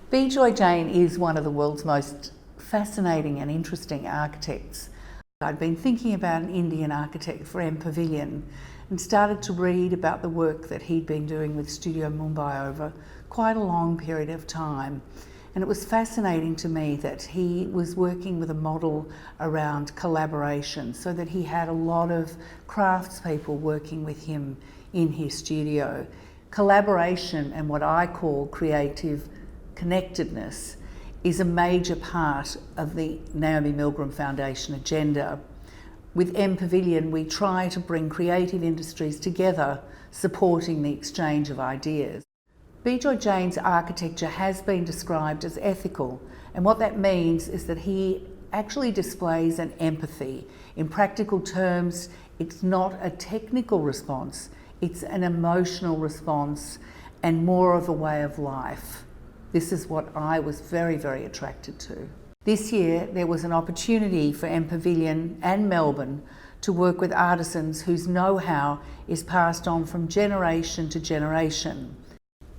Bijoy Jain is one of the world's most fascinating and interesting architects. I'd been thinking about an Indian architect for MPavilion and started to read about the work that he'd been doing with Studio Mumbai over quite a long period of time. And it was fascinating to me that he was working with a model around collaboration, so that he had a lot of craftspeople working with him in his studio. Collaboration and what I call creative connectedness is a major part of the Naomi Milgrom Foundation agenda. With MPavilion, we try to bring creative industries together, supporting the exchange of ideas. Bijoy Jain's architecture has been described as ethical, and what that means is that he actually displays an empathy. In practical terms, it's not a technical response, it's an emotional response and more of a way of life. This is what I was very, very attracted to. This year, there was an opportunity for MPavilion and Melbourne to work with artisans whose know-how is passed on from generation to generation.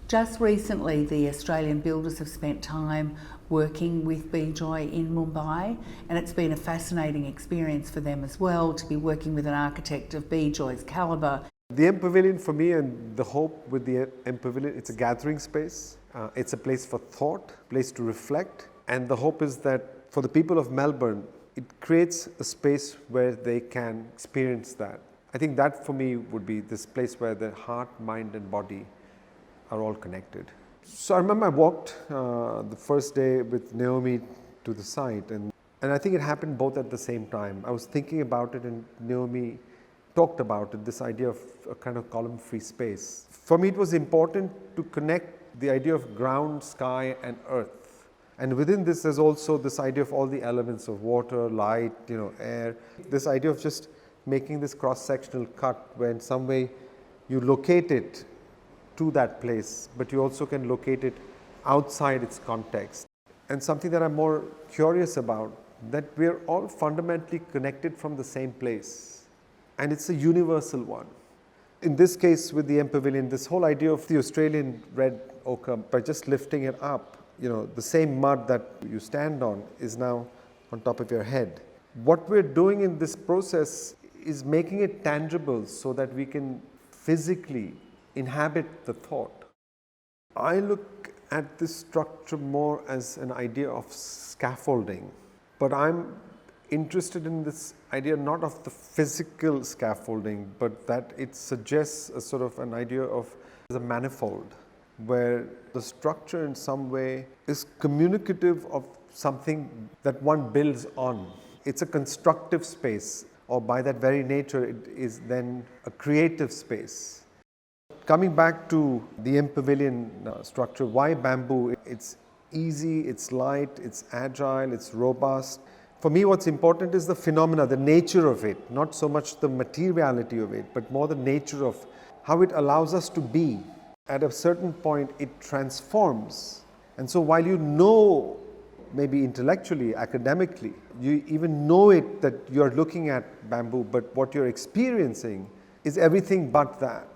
Just recently, the Australian builders have spent time working with Bijoy in Mumbai, and it's been a fascinating experience for them as well to be working with an architect of Bijoy's calibre. The MPavilion for me, and the hope with the MPavilion, it's a gathering space. It's a place for thought, place to reflect, and the hope is that for the people of Melbourne, it creates a space where they can experience that. I think that for me would be this place where the heart, mind and body are all connected. So I remember I walked the first day with Naomi to the site, and I think it happened both at the same time. I was thinking about it and Naomi talked about it, this idea of a kind of column-free space. For me, it was important to connect the idea of ground, sky and earth. And within this, there's also this idea of all the elements of water, light, air. This idea of just making this cross-sectional cut where in some way you locate it to that place, but you also can locate it outside its context. And something that I'm more curious about, that we're all fundamentally connected from the same place. And it's a universal one. In this case with the MPavilion, this whole idea of the Australian red ochre, by just lifting it up, the same mud that you stand on is now on top of your head. What we're doing in this process is making it tangible so that we can physically inhabit the thought. I look at this structure more as an idea of scaffolding, but I'm interested in this idea not of the physical scaffolding, but that it suggests a sort of an idea of a manifold, where the structure in some way is communicative of something that one builds on. It's a constructive space, or by that very nature, it is then a creative space. Coming back to the MPavilion structure, why bamboo? It's easy, it's light, it's agile, it's robust. For me, what's important is the phenomena, the nature of it, not so much the materiality of it, but more the nature of how it allows us to be. At a certain point, it transforms. And so while you know, maybe intellectually, academically, you even know it that you're looking at bamboo, but what you're experiencing is everything but that.